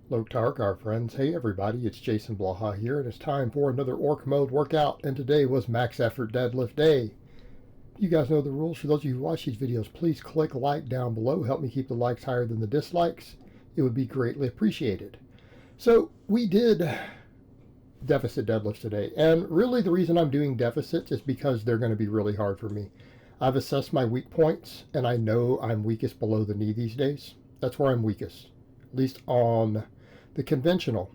Loktark, our friends. Hey everybody, it's Jason Blaha here, and it's time for another Orc Mode workout, and today was max effort deadlift day. You guys know the rules. For those of you who watch these videos, please click like down below. Help me keep the likes higher than the dislikes. It would be greatly appreciated. So we did deficit deadlifts today, and really the reason I'm doing deficits is because they're going to be really hard for me. I've assessed my weak points, and I know I'm weakest below the knee these days. That's where I'm weakest, at least on the conventional.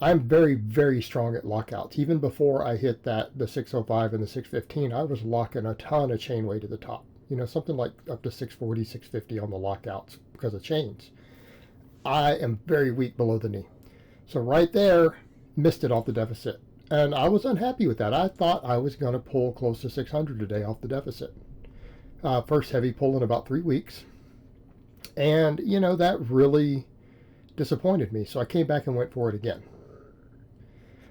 I'm very, very strong at lockouts. Even before I hit the 605 and the 615, I was locking a ton of chain weight at the top. You know, something like up to 640, 650 on the lockouts because of chains. I am very weak below the knee. So right there, missed it off the deficit. And I was unhappy with that. I thought I was going to pull close to 600 today off the deficit. First heavy pull in about 3 weeks. And, you know, that really disappointed me. So I came back and went for it again.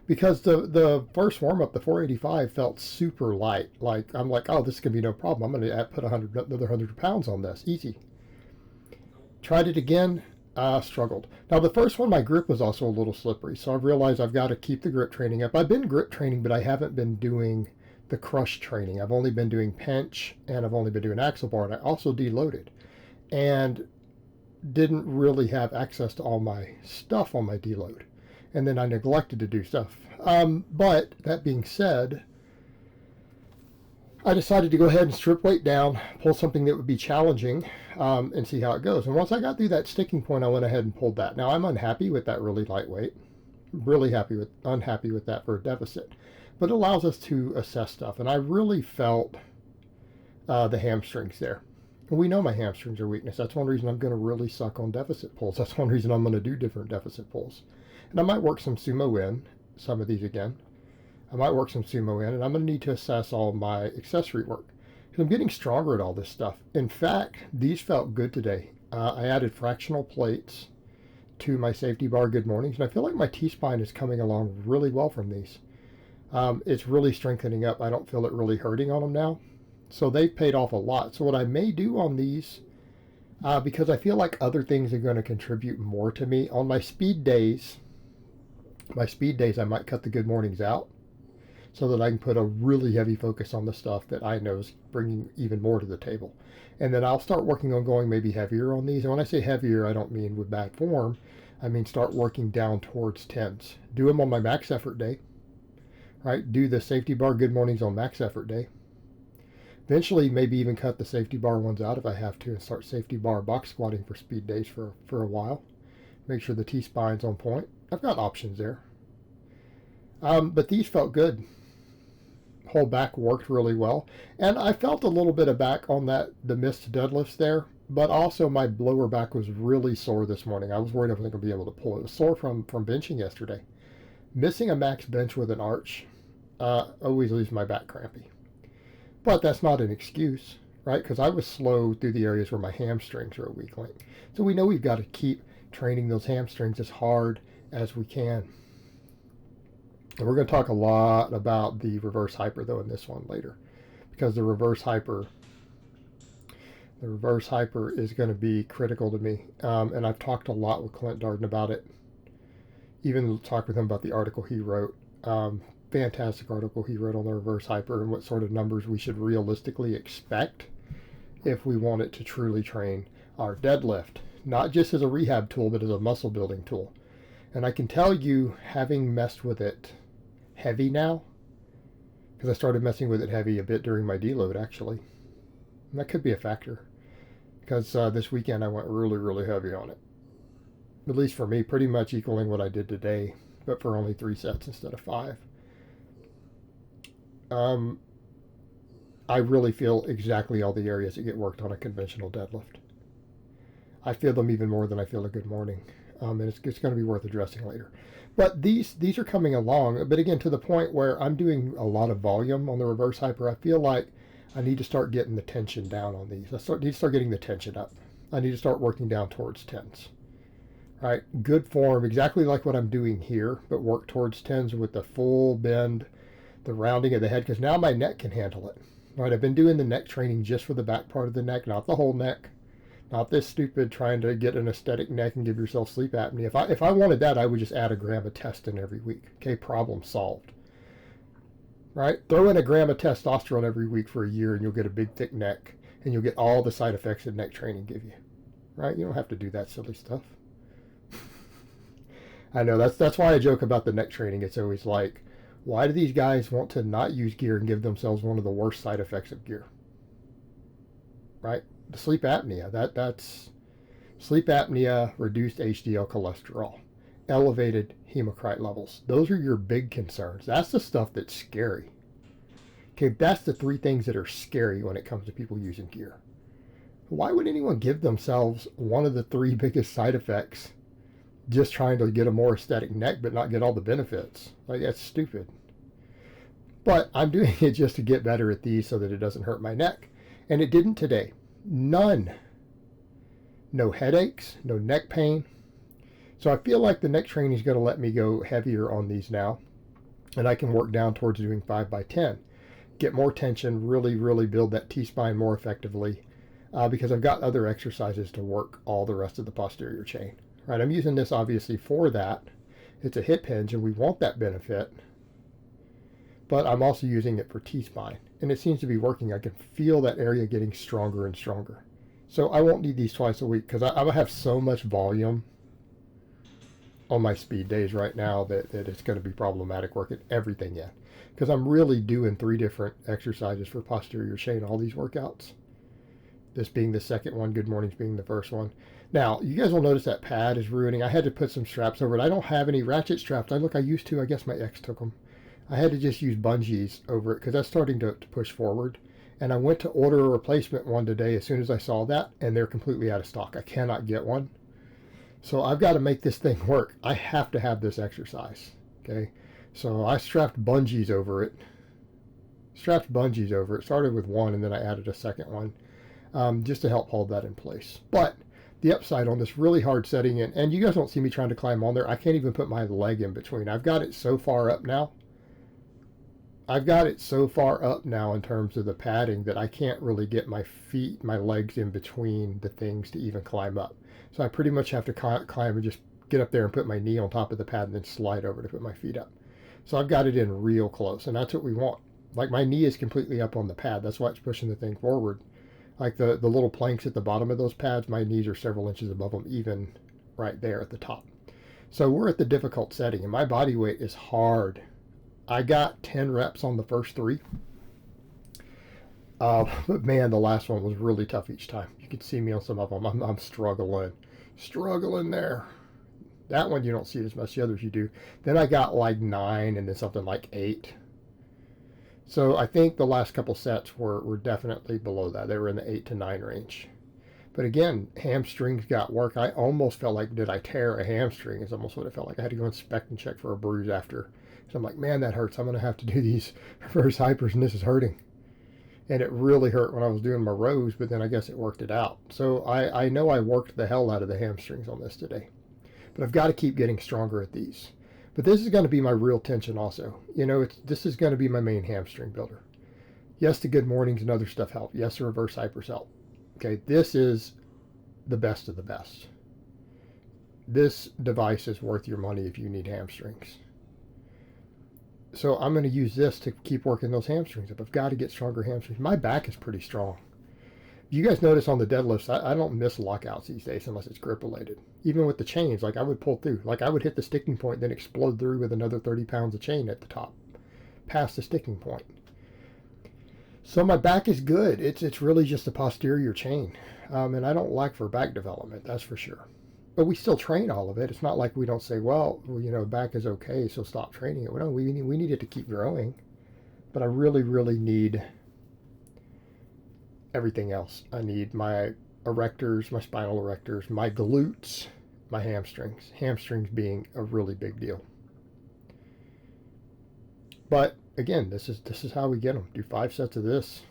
Because the first warm-up, the 485, felt super light. Like, I'm like, oh, this is going to be no problem. I'm going to put another 100 pounds on this. Easy. Tried it again. Struggled. Now, the first one, my grip was also a little slippery. So I've realized I've got to keep the grip training up. I've been grip training, but I haven't been doing the crush training. I've only been doing pinch, and I've only been doing axle bar, and I also deloaded. And didn't really have access to all my stuff on my deload. And then I neglected to do stuff. But that being said, I decided to go ahead and strip weight down, pull something that would be challenging, and see how it goes. And once I got through that sticking point, I went ahead and pulled that. Now I'm unhappy with that really lightweight. Really unhappy with that for a deficit. But it allows us to assess stuff. And I really felt the hamstrings there. And we know my hamstrings are weakness. That's one reason I'm going to really suck on deficit pulls. That's one reason I'm going to do different deficit pulls. And I might work some sumo in, some of these again. I might work some sumo in, and I'm going to need to assess all my accessory work. Because I'm getting stronger at all this stuff. In fact, these felt good today. I added fractional plates to my safety bar good mornings, and I feel like my T-spine is coming along really well from these. It's really strengthening up. I don't feel it really hurting on them now. So they've paid off a lot. So what I may do on these, because I feel like other things are going to contribute more to me, on my speed days, I might cut the good mornings out so that I can put a really heavy focus on the stuff that I know is bringing even more to the table. And then I'll start working on going maybe heavier on these. And when I say heavier, I don't mean with bad form. I mean start working down towards 10s. Do them on my max effort day, right? Do the safety bar good mornings on max effort day. Eventually, maybe even cut the safety bar ones out if I have to and start safety bar box squatting for speed days for a while. Make sure the T-spine's on point. I've got options there. But these felt good. Whole back worked really well. And I felt a little bit of back on the missed deadlifts there, but also my lower back was really sore this morning. I was worried I wasn't going to be able to pull. It was sore from benching yesterday. Missing a max bench with an arch always leaves my back crampy. But that's not an excuse, right? Because I was slow through the areas where my hamstrings are a weak link. So we know we've got to keep training those hamstrings as hard as we can. And we're going to talk a lot about the reverse hyper, though, in this one later. Because the reverse hyper is going to be critical to me. And I've talked a lot with Clint Darden about it. Even talked with him about the article he wrote. Fantastic article he wrote on the reverse hyper and what sort of numbers we should realistically expect if we want it to truly train our deadlift, not just as a rehab tool, but as a muscle building tool. And I can tell you, having messed with it heavy now, because I started messing with it heavy a bit during my deload actually, and that could be a factor, because this weekend I went really, really heavy on it. At least for me, pretty much equaling what I did today, but for only 3 sets instead of 5. I really feel exactly all the areas that get worked on a conventional deadlift. I feel them even more than I feel a good morning. And it's going to be worth addressing later. But these are coming along, but again, to the point where I'm doing a lot of volume on the reverse hyper. I feel like I need to start getting the tension down on these. Need to start getting the tension up. I need to start working down towards 10s. Right? Good form, exactly like what I'm doing here, but work towards 10s with the full bend, the rounding of the head, because now my neck can handle it. Right? I've been doing the neck training just for the back part of the neck, not the whole neck. Not this stupid trying to get an aesthetic neck and give yourself sleep apnea. If I wanted that, I would just add a gram of testin every week. Okay, problem solved. Right? Throw in a gram of testosterone every week for a year and you'll get a big thick neck and you'll get all the side effects that neck training give you. Right? You don't have to do that silly stuff. I know that's why I joke about the neck training. It's always like, why do these guys want to not use gear and give themselves one of the worst side effects of gear? Right? The sleep apnea. That's sleep apnea, reduced HDL cholesterol, elevated hemocrite levels. Those are your big concerns. That's the stuff that's scary. Okay, that's the three things that are scary when it comes to people using gear. Why would anyone give themselves one of the three biggest side effects just trying to get a more aesthetic neck but not get all the benefits? Like, that's stupid. But I'm doing it just to get better at these so that it doesn't hurt my neck. And it didn't today. None. No headaches, no neck pain. So I feel like the neck training is going to let me go heavier on these now. And I can work down towards doing 5x10. Get more tension, really, really build that T-spine more effectively. Because I've got other exercises to work all the rest of the posterior chain. Right, I'm using this obviously for that. It's a hip hinge and we want that benefit. But I'm also using it for T-spine. And it seems to be working. I can feel that area getting stronger and stronger. So I won't need these twice a week because I have so much volume on my speed days right now that it's going to be problematic working everything in. Because I'm really doing 3 different exercises for posterior chain, all these workouts. This being the second one, good mornings being the first one. Now, you guys will notice that pad is ruining. I had to put some straps over it. I don't have any ratchet straps. I used to. I guess my ex took them. I had to just use bungees over it because that's starting to push forward. And I went to order a replacement one today as soon as I saw that, and they're completely out of stock. I cannot get one. So I've got to make this thing work. I have to have this exercise. Okay. So I strapped bungees over it. Started with one and then I added a second one. Just to help hold that in place. But the upside on this really hard setting in, and you guys don't see me trying to climb on there. I can't even put my leg in between. I've got it so far up now. In terms of the padding that I can't really get my legs in between the things to even climb up. So I pretty much have to climb and just get up there and put my knee on top of the pad and then slide over to put my feet up. So I've got it in real close, and that's what we want. Like, my knee is completely up on the pad. That's why it's pushing the thing forward. Like the little planks at the bottom of those pads, my knees are several inches above them, even right there at the top. So we're at the difficult setting, and my body weight is hard. I got 10 reps on the first 3. But man, the last one was really tough each time. You could see me on some of them. I'm struggling there. That one you don't see as much. The others you do. Then I got like 9 and then something like 8. So I think the last couple sets were definitely below that. They were in the 8 to 9 range. But again, hamstrings got work. I almost felt like, did I tear a hamstring? Is almost what it felt like. I had to go inspect and check for a bruise after. So I'm like, man, that hurts. I'm going to have to do these reverse hypers, and this is hurting. And it really hurt when I was doing my rows, but then I guess it worked it out. So I know I worked the hell out of the hamstrings on this today. But I've got to keep getting stronger at these. But this is going to be my real tension also. You know, this is going to be my main hamstring builder. Yes, the good mornings and other stuff help. Yes, the reverse hypers help. Okay, this is the best of the best. This device is worth your money if you need hamstrings. So I'm going to use this to keep working those hamstrings up. I've got to get stronger hamstrings. My back is pretty strong. You guys notice on the deadlifts, I don't miss lockouts these days unless it's grip related. Even with the chains, like I would pull through. Like I would hit the sticking point, then explode through with another 30 pounds of chain at the top, past the sticking point. So my back is good. It's really just the posterior chain. And I don't like for back development, that's for sure. But we still train all of it. It's not like we don't say, well, you know, back is okay, so stop training it. Well, no, we need it to keep growing. But I really, really need everything else. I need my erectors, my spinal erectors, my glutes, my hamstrings. Hamstrings being a really big deal. But again, this is how we get them. Do 5 sets of this.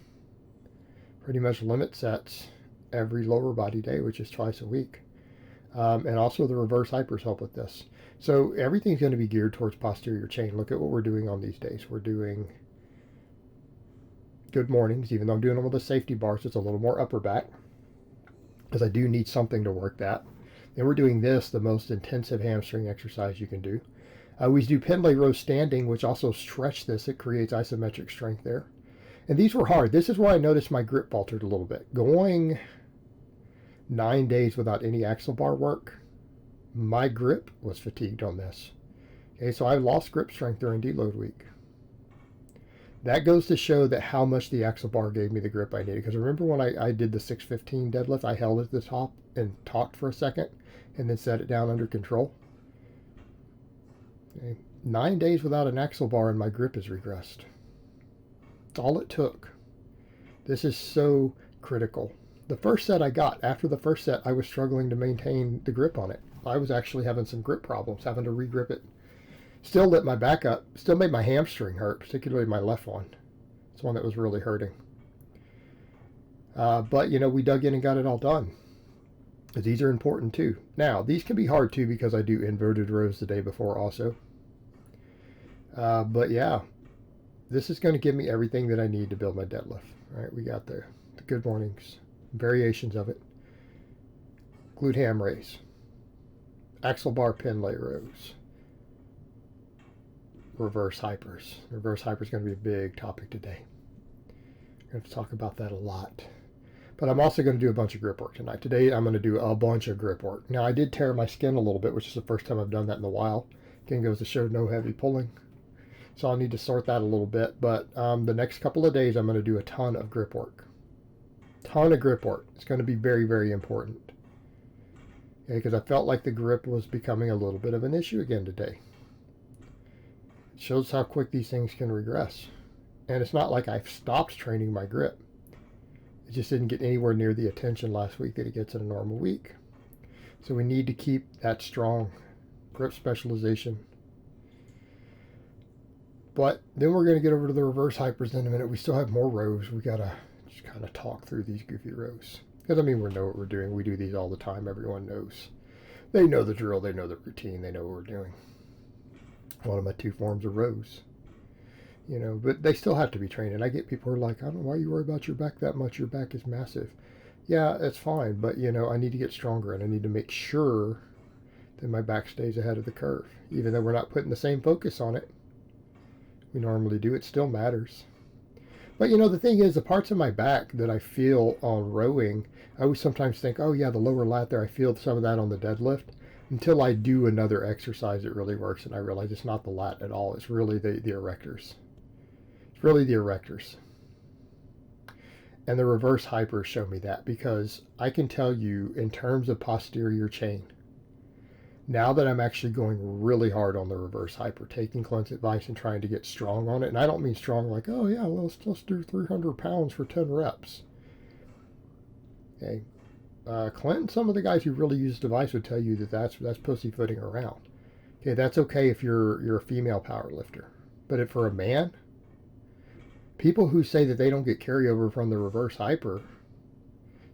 Pretty much limit sets every lower body day, which is twice a week. And also the reverse hypers help with this. So everything's going to be geared towards posterior chain. Look at what we're doing on these days. We're doing good mornings, even though I'm doing them with a safety bar, so it's a little more upper back. because I do need something to work that. And we're doing this, the most intensive hamstring exercise you can do. I always do pendlay row standing, which also stretch this. It creates isometric strength there. And these were hard. This is where I noticed my grip faltered a little bit. Going 9 days without any axle bar work, my grip was fatigued on this. Okay, so I lost grip strength during deload week. That goes to show that how much the axle bar gave me the grip I needed. Because remember when I did the 615 deadlift, I held at the top and talked for a second and then set it down under control. Okay. 9 days without an axle bar and my grip has regressed. That's all it took. This is so critical. The first set I got, after the first set, I was struggling to maintain the grip on it. I was actually having some grip problems, having to re-grip it. Still lit my back up, still made my hamstring hurt, particularly my left one. It's one that was really hurting. But, you know, we dug in and got it all done. These are important too. Now, these can be hard too because I do inverted rows the day before also. But yeah, this is going to give me everything that I need to build my deadlift. All right, we got the good mornings, variations of it. Glute ham raise, axle bar pendlay rows, reverse hypers. Reverse hyper is going to be a big topic today. We're going to talk about that a lot. But I'm also going to do a bunch of grip work tonight. Today I'm going to do a bunch of grip work. Now I did tear my skin a little bit, which is the first time I've done that in a while. Again, goes to show no heavy pulling. So I'll need to sort that a little bit. But the next couple of days I'm going to do a ton of grip work. Ton of grip work. It's going to be very, very important. Okay, because I felt like the grip was becoming a little bit of an issue again today. It shows how quick these things can regress. And it's not like I've stopped training my grip. It just didn't get anywhere near the attention last week that it gets in a normal week. So we need to keep that strong grip specialization. But then we're going to get over to the reverse hypers in a minute. We still have more rows. We got to just kind of talk through these goofy rows. Because, I mean, we know what we're doing. We do these all the time. Everyone knows. They know the drill. They know the routine. They know what we're doing. One of my two forms of rows. You know, but they still have to be trained. And I get people who are like, I don't know why you worry about your back that much. Your back is massive. Yeah, that's fine. But, you know, I need to get stronger. And I need to make sure that my back stays ahead of the curve. Even though we're not putting the same focus on it. We normally do. It still matters. But, you know, the thing is, the parts of my back that I feel on rowing, I always sometimes think, oh, yeah, the lower lat there, I feel some of that on the deadlift. Until I do another exercise that really works, and I realize it's not the lat at all. It's really the erectors. It's really the erectors. And the reverse hypers show me that, because I can tell you in terms of posterior chain, now that I'm actually going really hard on the reverse hyper, taking Clint's advice and trying to get strong on it. And I don't mean strong like, oh yeah, well, let's do 300 pounds for 10 reps. Okay. Clint and some of the guys who really use the device would tell you that that's pussyfooting around. Okay, that's okay if you're a female power lifter. But if for a man, people who say that they don't get carryover from the reverse hyper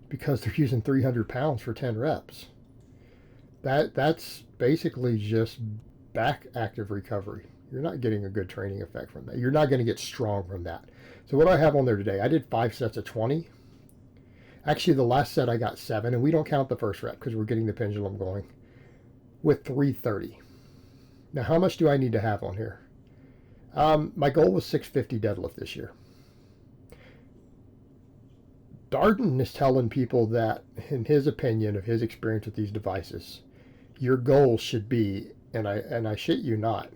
because they're using 300 pounds for 10 reps. That's basically just back active recovery. You're not getting a good training effect from that. You're not going to get strong from that. So what do I have on there today? I did 5 sets of 20. Actually, the last set I got 7, and we don't count the first rep because we're getting the pendulum going, with 330. Now, how much do I need to have on here? My goal was 650 deadlift this year. Darden is telling people that, in his opinion, of his experience with these devices, your goal should be, and I shit you not,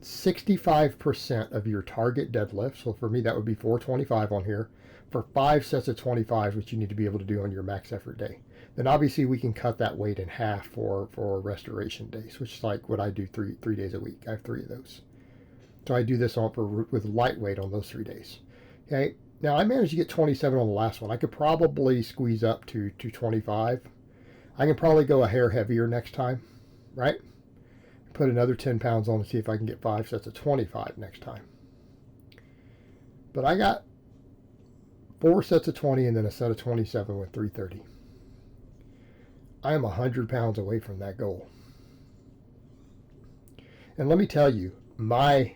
65% of your target deadlift. So for me, that would be 425 on here for 5 sets of 25, which you need to be able to do on your max effort day. Then obviously we can cut that weight in half for restoration days, which is like what I do three days a week. I have 3 of those. So I do this with lightweight on those 3 days. Okay. Now I managed to get 27 on the last one. I could probably squeeze up to 25. I can probably go a hair heavier next time, right? Put another 10 pounds on and see if I can get 5 sets of 25 next time. But I got 4 sets of 20 and then a set of 27 with 330. I am 100 pounds away from that goal. And let me tell you, my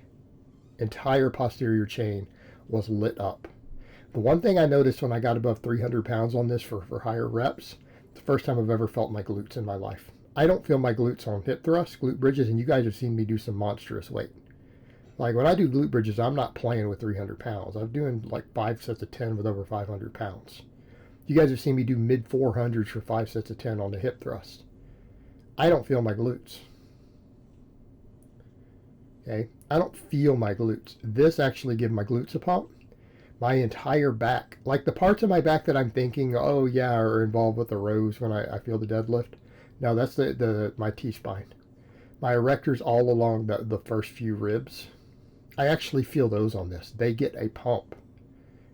entire posterior chain was lit up. The one thing I noticed when I got above 300 pounds on this for higher reps, It's the first time I've ever felt my glutes in my life. I don't feel my glutes on hip thrusts, glute bridges, and you guys have seen me do some monstrous weight. Like when I do glute bridges, I'm not playing with 300 pounds. I'm doing like 5 sets of 10 with over 500 pounds. You guys have seen me do mid 400s for 5 sets of 10 on the hip thrust. I don't feel my glutes. Okay, I don't feel my glutes. This actually gives my glutes a pump. My entire back, like the parts of my back that I'm thinking, oh yeah, are involved with the rows when I feel the deadlift. No, that's my T-spine. My erectors all along the first few ribs. I actually feel those on this. They get a pump.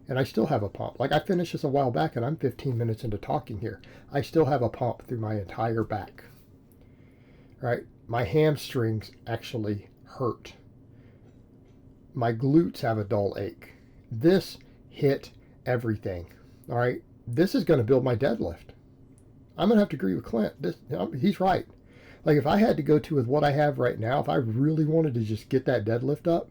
And I still have a pump. Like I finished this a while back and I'm 15 minutes into talking here. I still have a pump through my entire back. All right? My hamstrings actually hurt. My glutes have a dull ache. This hit everything. All right? This is going to build my deadlift. I'm going to have to agree with Clint. He's right. Like if I had to go to with what I have right now, if I really wanted to just get that deadlift up,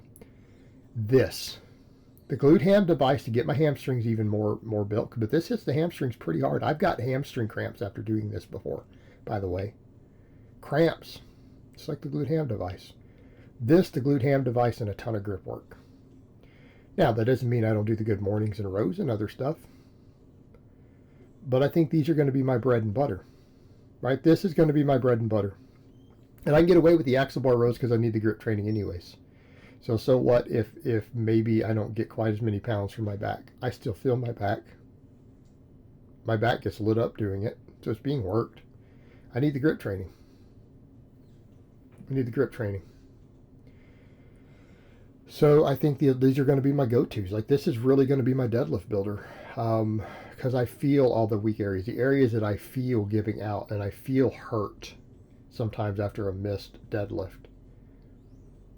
the glute ham device to get my hamstrings even more built, but this hits the hamstrings pretty hard. I've got hamstring cramps after doing this before, by the way. Cramps. It's like the glute ham device. The glute ham device, and a ton of grip work. Now, that doesn't mean I don't do the good mornings and rows and other stuff. But I think these are going to be my bread and butter. Right? This is going to be my bread and butter. And I can get away with the axle bar rows because I need the grip training anyways. So what if maybe I don't get quite as many pounds from my back? I still feel my back. My back gets lit up doing it. So it's being worked. I need the grip training. So I think these are going to be my go-tos. Like this is really going to be my deadlift builder. Because I feel all the weak areas. The areas that I feel giving out and I feel hurt sometimes after a missed deadlift.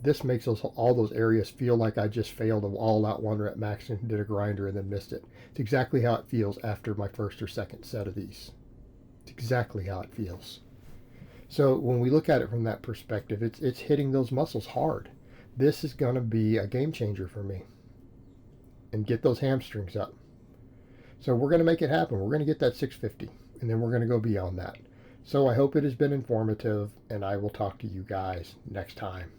This makes all those areas feel like I just failed an all-out 1 rep max and did a grinder and then missed it. It's exactly how it feels after my first or second set of these. It's exactly how it feels. So when we look at it from that perspective, it's hitting those muscles hard. This is going to be a game changer for me. And get those hamstrings up. So we're going to make it happen. We're going to get that 650. And then we're going to go beyond that. So I hope it has been informative. And I will talk to you guys next time.